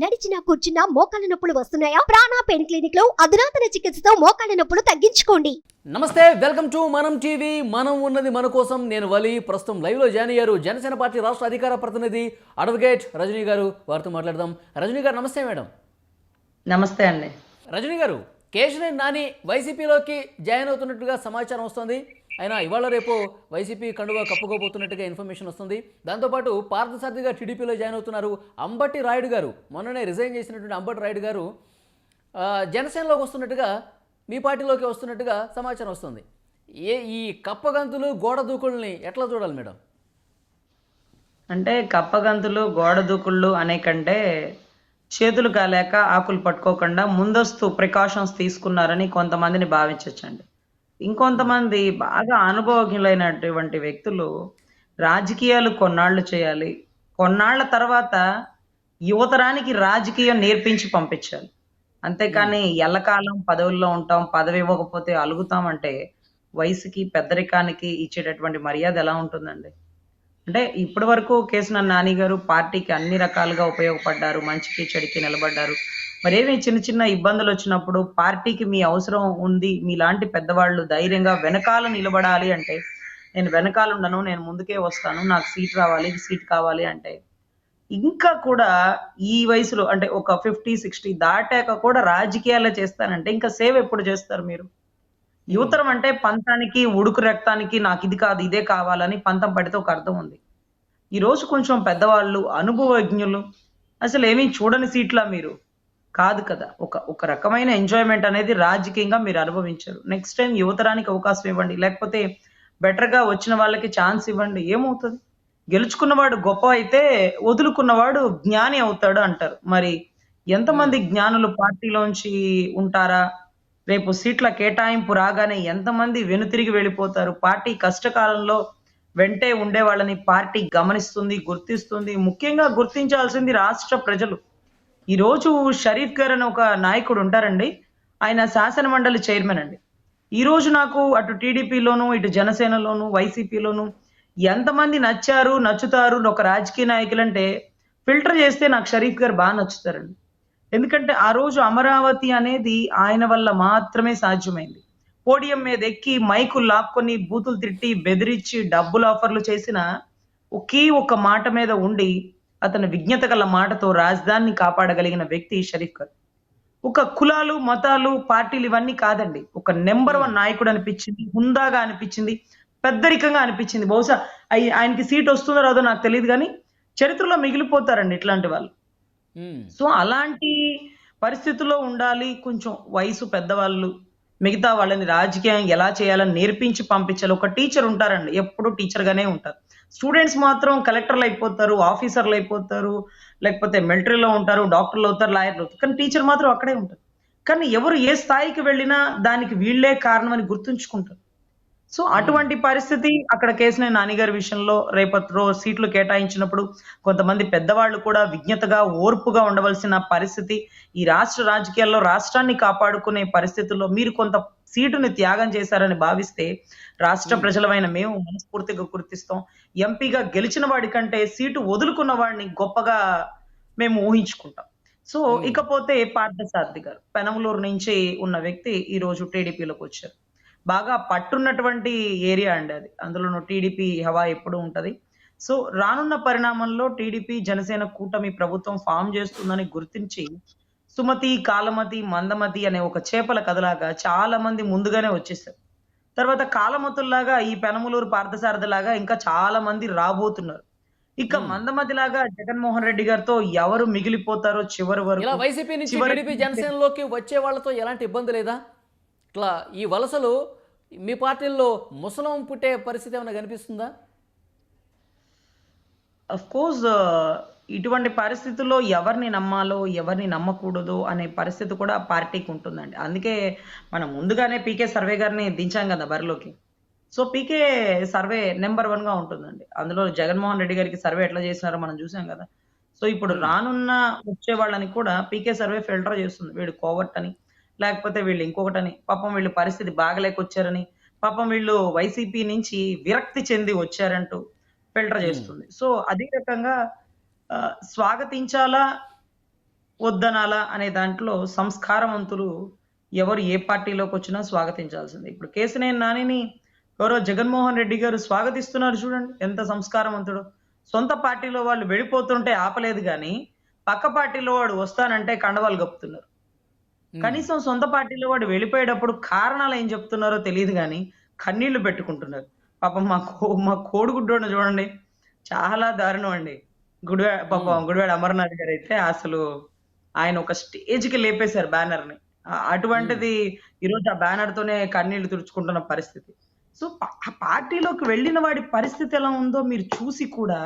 నడిచినా కూర్చున్నా మోకాళ్ళ నొప్పులు వస్తున్నాయా? ప్రాణ పెయిన్ క్లినిక్ లో అధునాతన చికిత్సతో మోకాళ్ళ నొప్పులు తగ్గించుకోండి. నమస్తే, వెల్కమ్ టు మనం టీవీ. మనం ఉన్నది మన కోసం. నేను వలి. ప్రస్తుతం లైవ్ లో జాయిన్ అయ్యారు జనసేన పార్టీ రాష్ట్ర అధికార ప్రతినిధి అడ్వకేట్ రజనీ గారు. వారితో మాట్లాడదాం. రజనీ గారు నమస్తే. మేడం నమస్తే అండి. రజనీ గారు, కేశినేని నాని వైసీపీలోకి జాయిన్ అవుతున్నట్టుగా సమాచారం వస్తుంది. ఆయన ఇవాళ రేపు వైసీపీ కండువా కప్పుకోబోతున్నట్టుగా ఇన్ఫర్మేషన్ వస్తుంది. దాంతోపాటు పార్థసారథిగా టీడీపీలో జాయిన్ అవుతున్నారు అంబటి రాయుడు గారు. మొన్ననే రిజైన్ చేసినటువంటి అంబటి రాయుడు గారు జనసేనలోకి వస్తున్నట్టుగా, మీ పార్టీలోకి వస్తున్నట్టుగా సమాచారం వస్తుంది. ఈ కప్పగంతులు గోడ దూకుల్ని ఎట్లా చూడాలి మేడం? అంటే కప్పగంతులు గోడ దూకుళ్ళు అనే కంటే చేతులు కాలేక ఆకులు పట్టుకోకుండా ముందస్తు ప్రికాషన్స్ తీసుకున్నారని కొంతమందిని భావించవచ్చండి. ఇంకొంతమంది బాగా అనుభవజ్ఞులైనటువంటి వ్యక్తులు రాజకీయాలు కొన్నాళ్ళు చేయాలి, కొన్నాళ్ల తర్వాత యువతరానికి రాజకీయం నేర్పించి పంపించాలి. అంతేకాని ఎల్లకాలం పదవుల్లో ఉంటాం, పదవి ఇవ్వకపోతే అలుగుతాం అంటే వయసుకి పెద్దరికానికి ఇచ్చేటటువంటి మర్యాద ఎలా ఉంటుందండి? అంటే ఇప్పటి వరకు కేశినేని నాని గారు పార్టీకి అన్ని రకాలుగా ఉపయోగపడ్డారు, మంచికి చెడుకి నిలబడ్డారు. మరేమి చిన్న చిన్న ఇబ్బందులు వచ్చినప్పుడు పార్టీకి మీ అవసరం ఉంది, మీలాంటి పెద్దవాళ్ళు ధైర్యంగా వెనకాల నిలబడాలి అంటే, నేను వెనకాల ఉండను, నేను ముందుకే వస్తాను, నాకు సీట్ రావాలి, సీట్ కావాలి అంటే ఇంకా కూడా ఈ వయసులో అంటే ఒక 50-60 దాటాక కూడా రాజకీయాలు చేస్తానంటే ఇంకా సేవ ఎప్పుడు చేస్తారు మీరు? యువతరం అంటే పంతానికి, ఉడుకు రక్తానికి నాకు ఇది కాదు ఇదే కావాలని పంతం పడితే ఒక అర్థం ఉంది. ఈ రోజు కొంచెం పెద్దవాళ్ళు, అనుభవజ్ఞులు, అసలు ఏమీ చూడని సీట్లా మీరు కాదు కదా. ఒక రకమైన ఎంజాయ్మెంట్ అనేది రాజకీయంగా మీరు అనుభవించారు. నెక్స్ట్ టైం యువతరానికి అవకాశం ఇవ్వండి, లేకపోతే బెటర్గా వచ్చిన వాళ్ళకి ఛాన్స్ ఇవ్వండి. ఏమవుతుంది? గెలుచుకున్నవాడు గొప్ప అయితే వదులుకున్నవాడు జ్ఞాని అవుతాడు అంటారు. మరి ఎంతమంది జ్ఞానులు పార్టీలోంచి ఉంటారా? రేపు సీట్ల కేటాయింపు రాగానే ఎంతమంది వెనుతిరిగి వెళ్ళిపోతారు? పార్టీ కష్టకాలంలో వెంటే ఉండే వాళ్ళని పార్టీ గమనిస్తుంది, గుర్తిస్తుంది. ముఖ్యంగా గుర్తించాల్సింది రాష్ట్ర ప్రజలు. ఈరోజు షరీఫ్ గారు అని ఒక నాయకుడు ఉంటారండి. ఆయన శాసన మండలి చైర్మన్ అండి. ఈ రోజు నాకు అటు టీడీపీలోను, ఇటు జనసేనలోను, వైసీపీలోను ఎంతమంది నచ్చారు, నచ్చుతారు ఒక రాజకీయ నాయకులంటే ఫిల్టర్ చేస్తే నాకు షరీఫ్ గారు బాగా నచ్చుతారండి. ఎందుకంటే ఆ రోజు అమరావతి అనేది ఆయన వల్ల మాత్రమే సాధ్యమైంది. పోడియం మీద ఎక్కి మైకులు లాక్కొని బూతులు తిట్టి బెదిరించి డబ్బులు ఆఫర్లు చేసిన ఒకే ఒక మాట మీద ఉండి అతని విజ్ఞత గల మాటతో రాజధానిని కాపాడగలిగిన వ్యక్తి షరీఫ్ గారు. ఒక కులాలు, మతాలు, పార్టీలు ఇవన్నీ కాదండి. ఒక నెంబర్ 1 నాయకుడు అనిపించింది, హుందాగా అనిపించింది, పెద్దరికంగా అనిపించింది. బహుశా ఆయనకి సీట్ వస్తుందో రాదో నాకు తెలియదు, కానీ చరిత్రలో మిగిలిపోతారండి ఇట్లాంటి వాళ్ళు. సో అలాంటి పరిస్థితుల్లో ఉండాలి. కొంచెం వయసు పెద్దవాళ్ళు మిగతా వాళ్ళని రాజకీయం ఎలా చేయాలని నేర్పించి పంపించాలి. ఒక టీచర్ ఉంటారండి, ఎప్పుడు టీచర్ గానే ఉంటారు. స్టూడెంట్స్ మాత్రం కలెక్టర్లు అయిపోతారు, ఆఫీసర్లు అయిపోతారు, లేకపోతే మిలిటరీలో ఉంటారు, డాక్టర్లు అవుతారు, లాయర్లు అవుతారు. కానీ టీచర్ మాత్రం అక్కడే ఉంటారు. కానీ ఎవరు ఏ స్థాయికి వెళ్ళినా దానికి వీళ్ళే కారణం అని గుర్తుంచుకుంటారు. సో అటువంటి పరిస్థితి అక్కడ కేశినేని నాని గారి విషయంలో రేపటి సీట్లు కేటాయించినప్పుడు కొంతమంది పెద్దవాళ్ళు కూడా విజ్ఞతగా, ఓర్పుగా ఉండవలసిన పరిస్థితి. ఈ రాష్ట్ర రాజకీయాల్లో రాష్ట్రాన్ని కాపాడుకునే పరిస్థితుల్లో మీరు కొంత సీటుని త్యాగం చేశారని భావిస్తే రాష్ట్ర ప్రజలమైన మేము మనస్ఫూర్తిగా గుర్తిస్తాం. ఎంపీగా గెలిచిన వాడి కంటే సీటు వదులుకున్న వాడిని గొప్పగా మేము ఊహించుకుంటాం. సో ఇకపోతే పార్థసారథి గారు పెనమలూరు నుంచి ఉన్న వ్యక్తి ఈ రోజు టీడీపీలోకి వచ్చారు. బాగా పట్టున్నటువంటి ఏరియా అండి అది. అందులోనూ టీడీపీ హవా ఎప్పుడు ఉంటది. సో రానున్న పరిణామంలో టీడీపీ జనసేన కూటమి ప్రభుత్వం ఫామ్ చేస్తుందని గుర్తించి సుమతి, కాలమతి, మందమతి అనే ఒక చేపల కథలాగా చాలా మంది ముందుగానే వచ్చేసారు. తర్వాత కాలమతుల్లాగా ఈ పెనమలూరు పార్థసారథి లాగా ఇంకా చాలా మంది రాబోతున్నారు. ఇక మందమతి లాగా జగన్మోహన్ రెడ్డి గారితో ఎవరు మిగిలిపోతారో చివరి వరకు. వైసీపీ నుంచి టీడీపీ జనసేనలోకి వచ్చే వాళ్ళతో ఎలాంటి ఇబ్బంది లేదా? ఇట్లా ఈ వలసలు మీ పార్టీల్లో ముసలం పుట్టే పరిస్థితి ఏమైనా కనిపిస్తుందా? అఫ్ కోర్స్ ఇటువంటి పరిస్థితుల్లో ఎవరిని నమ్మాలో, ఎవరిని నమ్మకూడదు అనే పరిస్థితి కూడా పార్టీకి ఉంటుందండి. అందుకే మనం ముందుగానే పీకే సర్వే గారిని దించాం కదా బరిలోకి. సో పీకే సర్వే నెంబర్ 1గా ఉంటుందండి. అందులో జగన్మోహన్ రెడ్డి గారికి సర్వే ఎట్లా చేసినారో మనం చూసాం కదా. సో ఇప్పుడు రానున్న వచ్చే వాళ్ళని కూడా పీకే సర్వే ఫిల్టర్ చేస్తుంది. వీడు కోవర్ట్ అని, లేకపోతే వీళ్ళు ఇంకొకటని, పాపం వీళ్ళు పరిస్థితి బాగలేకొచ్చారని, పాపం వీళ్ళు వైసీపీ నుంచి విరక్తి చెంది వచ్చారంటూ ఫిల్టర్ చేస్తుంది. సో అదే రకంగా స్వాగతించాలా వద్దనాలా అనే దాంట్లో సంస్కారవంతులు ఎవరు ఏ పార్టీలోకి వచ్చినా స్వాగతించాల్సిందే. ఇప్పుడు కేశినేని నానిని గౌరవ జగన్మోహన్ రెడ్డి గారు స్వాగతిస్తున్నారు చూడండి. ఎంత సంస్కారవంతుడో. సొంత పార్టీలో వాళ్ళు వెళ్ళిపోతుంటే ఆపలేదు గానీ, పక్క పార్టీలో వాడు వస్తానంటే కండవాలు కప్పుతున్నారు. ఉమ్, కనీసం సొంత పార్టీలో వాడు వెళ్ళిపోయేటప్పుడు కారణాలు ఏం చెప్తున్నారో తెలీదు గానీ, కన్నీళ్లు పెట్టుకుంటున్నారు. పాపం మా కోడిగుడ్డోడిని చూడండి. చాలా దారుణం అండి. ఉమ్, పాపం గుడివాడ అమర్నాథ్ గారైతే అసలు ఆయన ఒక స్టేజ్‌కి లేపేశారు బ్యానర్‌ని. ఉమ్. అటువంటిది ఈరోజు ఆ బ్యానర్ తోనే కన్నీళ్లు తుడుచుకుంటున్న పరిస్థితి. సో, ఆ పార్టీలోకి వెళ్ళిన వాడి పరిస్థితి ఎలా ఉందో మీరు చూసి కూడా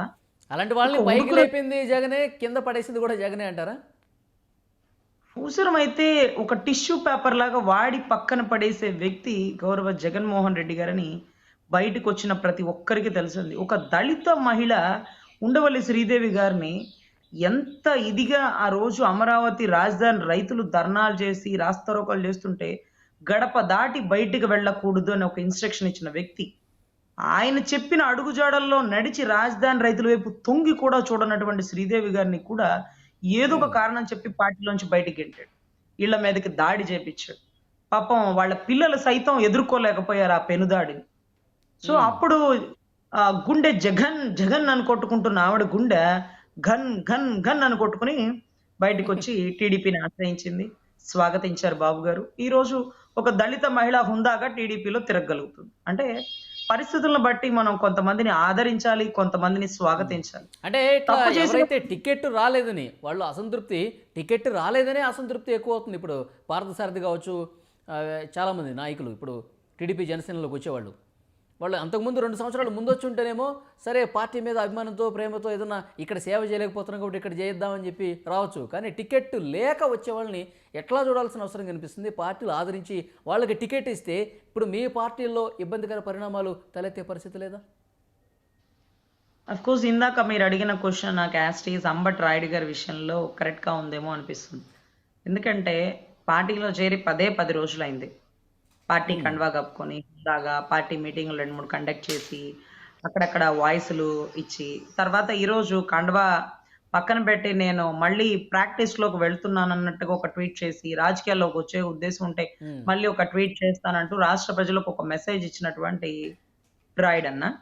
అలాంటి ఒక వాళ్ళని పైకి ఉడుకుల లేపింది జగనే, కింద పడేసింది కూడా జగనే అంటారా? అవసరమైతే ఒక టిష్యూ పేపర్ లాగా వాడి పక్కన పడేసే వ్యక్తి గౌరవ జగన్మోహన్ రెడ్డి గారని బయటకొచ్చిన ప్రతి ఒక్కరికి తెలుసండి. ఒక దళిత మహిళ ఉండవల్లి శ్రీదేవి గారిని ఎంత ఇదిగా ఆ రోజు అమరావతి రాజధాని రైతులు ధర్నాలు చేసి, రాస్తారోకోలు చేస్తుంటే గడప దాటి బయటికి వెళ్ళకూడదు అని ఒక ఇన్‌స్ట్రక్షన్ ఇచ్చిన వ్యక్తి. ఆయన చెప్పిన అడుగుజాడల్లో నడిచి రాజధాని రైతుల వైపు తొంగి కూడా చూడనటువంటి శ్రీదేవి గారిని కూడా ఏదో ఒక ఉమ్, కారణం చెప్పి పార్టీలోంచి బయటికి గెంటాడు. ఈళ్ళ మీదకి దాడి చేపిచ్చాడు. పాపం వాళ్ళ పిల్లలు సైతం ఎదుర్కోలేకపోయారు ఆ పెనుదాడిని. సో, ఉమ్. అప్పుడు గుండె జగన్ జగన్ అని కొట్టుకుంటున్న ఆవిడ గుండె ఘన్ ఘన్ ఘన్ అని కొట్టుకొని బయటికొచ్చి టీడీపీని ఆశ్రయించింది. స్వాగతించారు బాబు గారు. ఈరోజు ఒక దళిత మహిళ హుందాగా టీడీపీలో తిరగగలుగుతుంది. అంటే పరిస్థితులను బట్టి మనం కొంతమందిని ఆదరించాలి, కొంతమందిని స్వాగతించాలి. అంటే ఇట్లా తప్పు చేసిన ఎవరైతే టికెట్ రాలేదని వాళ్ళు అసంతృప్తి, టికెట్ రాలేదనే అసంతృప్తి ఎక్కువ అవుతుంది. ఇప్పుడు పార్థసారథి కావచ్చు, ఆ, చాలామంది నాయకులు ఇప్పుడు టీడీపీ జనసేనలోకి వచ్చేవాళ్ళు, వాళ్ళు అంతకుముందు 2 సంవత్సరాలు ముందు వచ్చి ఉంటేనేమో సరే పార్టీ మీద అభిమానంతో ప్రేమతో ఏదన్నా ఇక్కడ సేవ చేయలేకపోతున్నాం కాబట్టి ఇక్కడ చేద్దామని చెప్పి రావచ్చు. కానీ టికెట్ లేక వచ్చే వాళ్ళని ఎట్లా చూడాల్సిన అవసరం కనిపిస్తుంది. పార్టీలు ఆదరించి వాళ్ళకి టికెట్ ఇస్తే ఇప్పుడు మీ పార్టీల్లో ఇబ్బందికర పరిణామాలు తలెత్తే పరిస్థితి లేదా? అఫ్‌కోర్స్ ఇందాక మీరు అడిగిన క్వెషన్ నాకు యాజ్ టీజ్ అంబటి రాయుడు గారి విషయంలో కరెక్ట్‌గా ఉందేమో అనిపిస్తుంది. ఎందుకంటే పార్టీలో చేరి 10 రోజులైంది. పార్టీ ఉమ్, కండువా కప్పుకొని హుందాగా పార్టీ మీటింగ్‌లు 2, 3 కండక్ట్ చేసి, అక్కడక్కడ వాయిస్‌లు ఇచ్చి, తర్వాత ఈరోజు కండువా పక్కన పెట్టి నేను మళ్ళీ ప్రాక్టీస్‌లోకి వెళ్తున్నానన్నట్టుగా ఒక ట్వీట్ చేసి, రాజకీయాల్లోకి వచ్చే ఉద్దేశం ఉంటే ఉమ్, మళ్ళీ ఒక ట్వీట్ చేస్తానంటూ రాష్ట్ర ప్రజలకు ఒక మెసేజ్ ఇచ్చినటువంటి రాయుడన్న ఉమ్,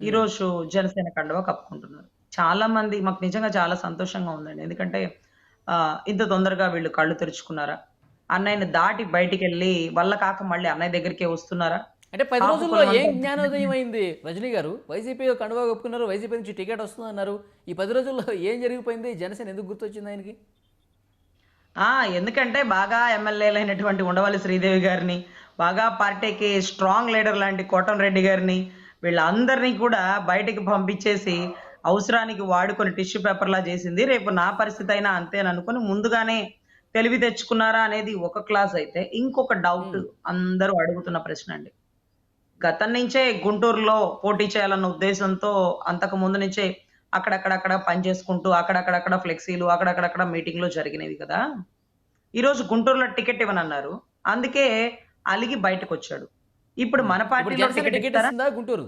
ఈరోజు జనసేన కండువా కప్పుకుంటున్నారు. చాలా మంది మాకు నిజంగా చాలా సంతోషంగా ఉందండి. ఎందుకంటే ఇంత తొందరగా వీళ్ళు కళ్ళు తెరుచుకున్నారా? అన్నయ్యని దాటి బయటికెళ్ళి వల్ల కాక మళ్ళీ అన్నయ్య దగ్గరికే వస్తున్నారా? అంటే 10 కాపు రోజుల్లో కులం ఏం అంతా జ్ఞానోదయం అయింది రజనీ గారు? వైసీపీ కండువా కప్పుకున్నారు, వైసీపీ నుంచి టికెట్ వస్తుంది అన్నారు. ఈ 10 రోజుల్లో ఏం జరిగిపోయింది? జనసేన ఎందుకు గుర్తొచ్చింది ఆయనకి? ఆ! ఎందుకంటే బాగా ఎమ్మెల్యేలైనటువంటి ఉండవల్లి శ్రీదేవి గారిని, బాగా పార్టీకి స్ట్రాంగ్ లీడర్ లాంటి కోటంరెడ్డి గారిని, వీళ్ళందరినీ కూడా బయటికి పంపించేసి, అవసరానికి వాడుకొని టిష్యూ పేపర్‌లా చేసింది. రేపు నా పరిస్థితి అయినా అంతేననుకోని ముందుగానే తెలివి తెచ్చుకున్నారా అనేది ఒక క్లాస్ అయితే, ఇంకొక డౌట్ ఉమ్, అందరూ అడుగుతున్న ప్రశ్న అండి. గతం నుంచే గుంటూరులో పోటీ చేయాలన్న ఉద్దేశంతో అంతకు ముందు నుంచే అక్కడక్కడక్కడ పని చేసుకుంటూ, అక్కడక్కడక్కడ ఫ్లెక్సీలు, అక్కడక్కడక్కడ మీటింగ్‌లు జరిగినవి కదా! ఈరోజు గుంటూరులో టికెట్ ఇవ్వనన్నారు. అందుకే అలిగి బయటకొచ్చాడు. ఇప్పుడు ఉమ్. మన ఇప్పుడు పార్టీలో జనసేన టికెట్ టికెట్ ఇస్తారా? ఇస్తుందా గుంటూరు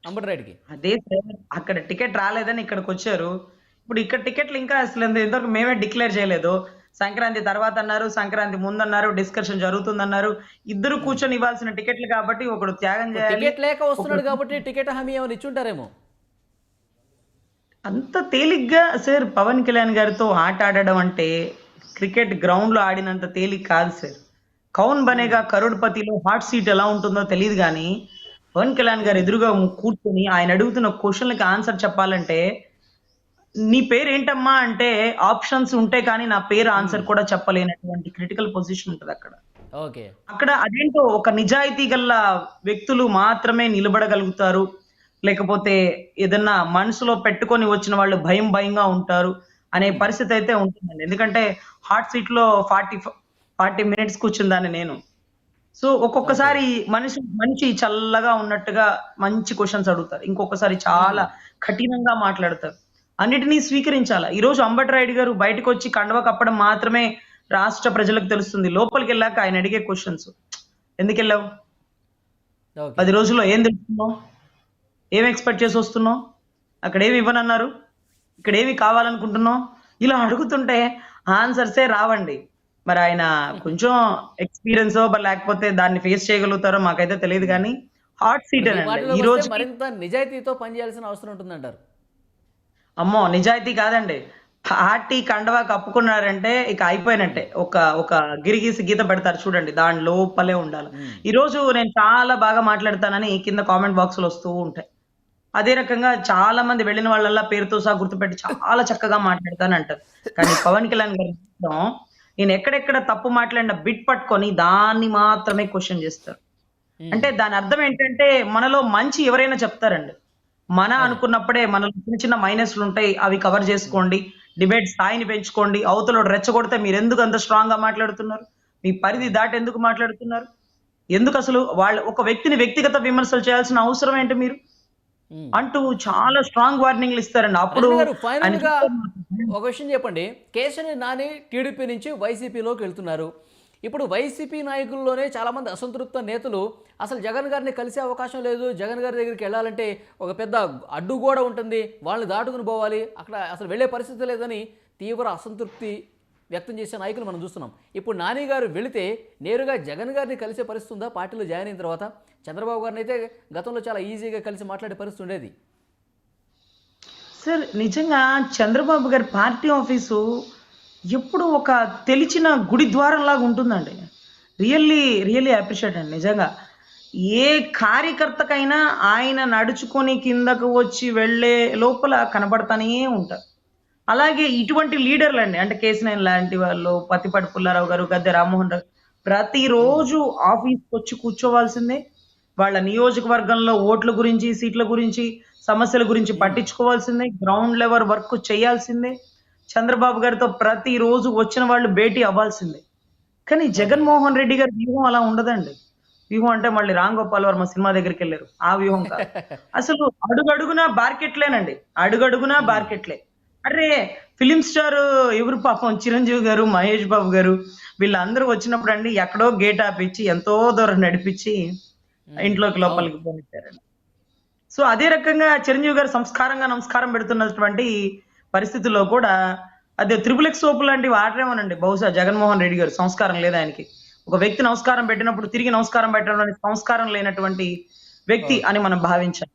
అంబటిరాయుడికి? అదే సార్. అక్కడ టికెట్ రాలేదని ఇక్కడికొచ్చారు. ఇప్పుడు ఇక్కడ టికెట్లు ఇంకా అసలు ఇంతవరకు మేమే డిక్లేర్ చేయలేదు. సంక్రాంతి తర్వాత అన్నారు, సంక్రాంతి ముందన్నారు, డిస్కషన్ జరుగుతుందన్నారు. ఇద్దరు ఉమ్. కూర్చొని ఇవ్వాల్సిన టికెట్లు కాబట్టి ఒకడు త్యాగం ఇప్పుడు చేయాలి. టికెట్ లేక వస్తున్నాడు ఒకడు కాబట్టి టికెట్ హామీ ఏమైనా ఇచ్చుంటారేమో. అంత తేలిగ్గా సార్ పవన్ కళ్యాణ్ గారితో ఆట ఆడడం అంటే క్రికెట్ గ్రౌండ్‌లో ఆడినంత తేలిక కాదు సార్. 'కౌన్ ఉమ్, బనేగా కరోడ్‌పతిలో' హాట్ సీట్ ఎలా ఉంటుందో తెలీదు గానీ, పవన్ కళ్యాణ్ గారు ఉమ్, ఎదురుగా కూర్చొని ఆయన అడుగుతున్న క్వెషన్‌లకి ఆన్సర్ చెప్పాలంటే, "నీ పేరేంటమ్మా?" అంటే ఆప్షన్స్ ఉంటే కానీ నా పేరు ఉమ్. ఆన్సర్ కూడా చెప్పలేనటువంటి క్రిటికల్ పొజిషన్ ఉంటదక్కడ. ఓకే. అక్కడ అదేంటో ఒక నిజాయితీ గల్ల వ్యక్తులు మాత్రమే నిలబడగలుగుతారు. లేకపోతే ఏదన్నా మనసులో పెట్టుకొని వచ్చిన వాళ్ళు భయంగా ఉంటారు అనే ఉమ్, పరిస్థితి అయితే ఉంటుందండి. ఎందుకంటే హాట్ సీట్‌లో 40 మినిట్స్ కూర్చుందాన్ని నేను. So, okay. ఒక్కొక్కసారి మనిషి చల్లగా ఉన్నట్టుగా మంచి క్వెషన్స్ అడుగుతారు. ఇంకొకసారి చాలా ఉమ్, కఠినంగా మాట్లాడతారు. అన్నిటిని స్వీకరించాలా. ఈరోజు అంబటి రాయుడు గారు బయటకొచ్చి కండువా కప్పడం మాత్రమే రాష్ట్ర ప్రజలకు తెలుస్తుంది. లోపలికెళ్ళాక ఆయన అడిగే క్వెషన్స్. ఎందుకెళ్ళావు? ఓకే. 10 రోజుల్లో ఏం తెలుసుకున్నావు? ఏం ఎక్స్‌పెక్ట్ చేసొస్తున్నావు? అక్కడేమి ఇవ్వనన్నారు? ఇక్కడేమి కావాలనుకుంటున్నావు? ఇలా అడుగుతుంటే ఆన్సర్సే రావండి. మరి ఆయన కొంచెం ఎక్స్‌పీరియన్సో లేకపోతే దాన్ని ఫేస్ చేయగలుగుతారో మాకైతే తెలీదు గానీ, హాట్ ఇప్పుడు మీ సీటేనండి. ఈ పార్టీలోకి వస్తే రోజుకి మరింత నిజాయితీతో పనిచేయాల్సిన అవసరం ఉంటుందంటారు. అమ్మో! నిజాయితీ కాదండి. పార్టీ కండువా కప్పుకున్నారంటే ఇక అయిపోయినట్టే. ఒక ఒక గిరిగీసి గీత పెడతారు చూడండి. దాని లోపలే ఉండాల. హ్మ్. ఈరోజు నేను చాలా బాగా మాట్లాడతానని కింద కామెంట్ బాక్స్‌లో వస్తూ ఉంటాయి. అదే రకంగా చాలా మంది వెళ్ళిన వాళ్ళల్లా పేరుతో సహా గుర్తుపెట్టి చాలా చక్కగా మాట్లాడతానంటారు. కానీ పవన్ కళ్యాణ్ గారు మాత్రం నేను ఎక్కడెక్కడ తప్పు మాట్లాడిన బిట్ పట్టుకొని దాన్ని మాత్రమే క్వెషన్ చేస్తారు. హ్మ్. అంటే దాని అర్థం ఏంటంటే మనలో మంచి ఎవరైనా చెప్తారండి. మన అదే. అనుకున్నప్పుడే మనలో చిన్న చిన్న మైనస్‌లుంటాయి. అవి కవర్ హ్మ్. జేసుకోండి. డిబేట్ స్థాయిని పెంచుకోండి. అవతలోడు రెచ్చగొడితే మీరెందుకు అంత స్ట్రాంగ్‌గా మాట్లాడుతున్నారు? మీ పరిధి అవును. దాటి ఎందుకు మాట్లాడుతున్నారు? ఎందుకసలు ఒక వ్యక్తిని వ్యక్తిగత విమర్శలు చేయాల్సిన అవసరం ఏంటి మీరు? హ్మ్. అంటూ చాలా స్ట్రాంగ్ వార్నింగ్‌లు ఇస్తారండి. అప్పుడు రజనీ గారు ఆయన ఫైనల్‌గా చూస్తే ఒక విషయం చెప్పండి. కేశినేని నాని టీడీపీ నుంచి వైసీపీలోకి వెళ్తున్నారు. ఇప్పుడు వైసీపీ నాయకుల్లోనే చాలామంది అసంతృప్త నేతలు అసలు జగన్ గారిని కలిసే అవకాశం లేదు. జగన్ గారి దగ్గరికి వెళ్ళాలంటే ఒక పెద్ద అడ్డుగోడ ఉంటుంది. వాళ్ళని దాటుకుని పోవాలి. అక్కడ అసలు వెళ్ళే పరిస్థితి లేదని తీవ్ర అసంతృప్తి వ్యక్తం చేసే నాయకులు మనం చూస్తున్నాం. ఇప్పుడు నాని గారు వెళితే నేరుగా జగన్ గారిని కలిసే పరిస్థితి ఉందా పార్టీలో జాయిన్ అయిన తర్వాత? చంద్రబాబు గారిని అయితే గతంలో చాలా ఈజీగా కలిసి మాట్లాడే పరిస్థితి ఉండేది. సార్ నిజంగా చంద్రబాబు గారి పార్టీ ఆఫీసు ఎప్పుడు ఒక తెలిచిన గుడి ద్వారంలాగా ఉంటుందండి. రియల్లీ అప్రిషియేట్ అండి నిజంగా. ఏ కార్యకర్తకైనా ఆయన నడుచుకొని కిందకు వచ్చి వెళ్ళే లోపల కనపడతానే ఉంటారు. అలాగే ఇటువంటి లీడర్‌లండి. అంటే కేశినేని లాంటి వాళ్ళు, పత్తిపాటి పుల్లారావు గారు, గద్దె రామ్మోహన్ రావు హ్మ్. ప్రతిరోజు ఆఫీస్‌కొచ్చి కూర్చోవాల్సిందే. వాళ్ళ నియోజకవర్గంలో ఓట్ల గురించి, సీట్ల గురించి, సమస్యల గురించి హ్మ్. పట్టించుకోవాల్సిందే. గ్రౌండ్ లెవెల్ వర్క్ చేయాల్సిందే. చంద్రబాబు గారితో ప్రతిరోజు వచ్చిన వాళ్ళు భేటీ అవ్వాల్సిందే. కానీ ఓకే. జగన్మోహన్ రెడ్డి గారి వ్యూహం అలా ఉండదండి. వ్యూహం అంటే మళ్ళీ 'రామ్ గోపాల్ వర్మ' సినిమా దగ్గరికెళ్లారు. ఆ వ్యూహం కాదు. అసలు అడుగడుగునా బార్కెట్లేనండి. అడుగడుగునా హ్మ్. బార్కెట్లే. అర్రే! ఫిల్మ్ స్టార్ ఎవరు పాపం 'చిరంజీవి' గారు, 'మహేష్ బాబు' గారు వీళ్ళందరూ వచ్చినప్పుడండి ఎక్కడో గేట్ ఆపిచ్చి, ఎంతో దూరం నడిపిచ్చి హ్మ్. ఇంట్లోకి అవును. లోపలికి పోనిచ్చారండి. సో, అదే రకంగా 'చిరంజీవి' గారు సంస్కారంగా నమస్కారం పెడుతున్నటువంటి పరిస్థితుల్లో కూడా అదే 'త్రిబుల్ ఎక్స్' సోపు లాంటి వాడరేమోనండి బహుశా 'జగన్మోహన్ రెడ్డి' గారు సంస్కారం లేదా ఆయనకి. ఒక వ్యక్తి నమస్కారం పెట్టినప్పుడు తిరిగి నమస్కారం పెట్టడం అనేది సంస్కారం లేనటువంటి వ్యక్తి ఓకే. అని మనం భావించాలి.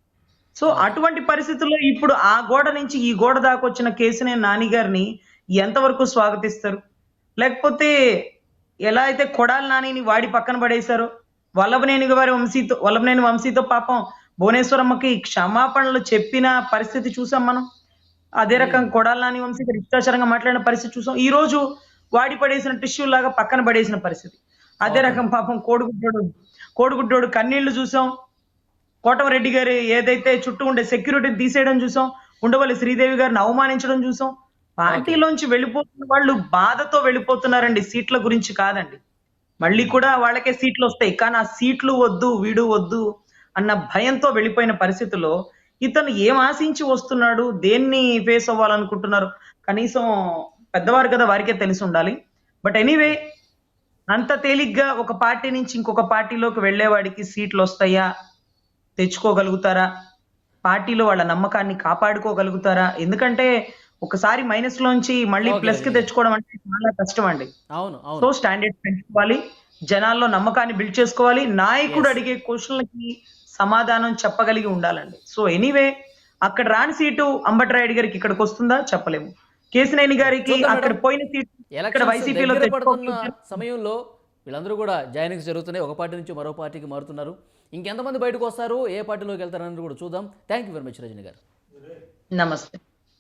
So, okay. అటువంటి పరిస్థితుల్లో ఇప్పుడు ఆ గోడ నుంచి ఈ గోడ దాకొచ్చిన కేశినేని నాని గారిని ఎంతవరకు స్వాగతిస్తారు? లేకపోతే ఎలా అయితే కొడాలి నానిని వాడి పక్కన పడేశారో, వల్లభనేని వంశీతో పాపం భువనేశ్వరమ్మకి క్షమాపణలు చెప్పిన పరిస్థితి చూసాం మనం. అదే హ్మ్. రకంగా కొడాలి నాని వంశీ గారు ఇష్టాచారంగా మాట్లాడిన పరిస్థితి చూసాం. ఈరోజు వాడి పడేసిన టిష్యూలాగా పక్కన పడేసిన పరిస్థితి. అదే ఓకే. రకం పాపం కోడిగుడ్డోడు కన్నీళ్లు చూసాం. కోటమిరెడ్డి గారి ఏదైతే చుట్టూ ఉండే సెక్యూరిటీని తీసేయడం చూసాం. ఉండవల్లి శ్రీదేవి గారిని అవమానించడం చూసాం. ఓకే. పార్టీలోంచి వెళ్ళిపోతున్న వాళ్ళు బాధతో వెళ్ళిపోతున్నారండి. సీట్ల గురించి కాదండి. మళ్ళీ హ్మ్. కూడా వాళ్ళకే సీట్లొస్తాయి. కానీ ఆ సీట్లు వద్దు, వీడు వద్దు అన్న భయంతో వెళ్ళిపోయిన పరిస్థితిలో ఇతను ఏం ఆశించి వస్తున్నాడు? దేన్ని ఫేస్ అవ్వాలనుకుంటున్నారు? కనీసం పెద్దవారు కదా! వారికే తెలిసుండాలి. But anyway yeah! అంత తేలిగ్గా ఒక పార్టీ నుంచి ఇంకొక పార్టీలోకి వెళ్ళేవాడికి సీట్లొస్తాయా? తెచ్చుకోగలుగుతారా? పార్టీలో వాళ్ళ నమ్మకాన్ని కాపాడుకోగలుగుతారా? ఎందుకంటే ఒకసారి మైనస్‌లోంచి మళ్ళీ ఓకే ప్లస్‌కి రజనీ గారు. తెచ్చుకోవడం అంటే చాలా కష్టమండి. అవును. సో, అవును. స్టాండర్డ్స్ పెంచుకోవాలి. జనాల్లో నమ్మకాన్ని బిల్డ్ చేసుకోవాలి. నాయకుడు యెస్. అడిగే క్వెషన్‌లకి సమాధానం చెప్పగలిగి ఉండాలండి. సో, ఎనీవే అక్కడ రాని సీటు అంబటి గారికి ఇక్కడికొస్తుందా? చెప్పలేము. కేశినేని యాహ్! గారికి చూద్దాం అక్కడ మేడం. పోయిన సీటు ఇక్కడ ఎలక్షన్స్ వైసీపీలో దగ్గర పడుతున్న తెచ్చుకోగలుగుతారా? సమయంలో వీళ్ళందరూ కూడా జాయినింగ్స్ జరుగుతున్నాయి. ఒక పార్టీ నుంచి మరో పార్టీకి మారుతున్నారు. ఇంకెంతమంది బయటకొస్తారు? ఏ పార్టీలోకి వెళ్తారనేది కూడా చూద్దాం. Thank you very much Rajani గారు. నమస్తే.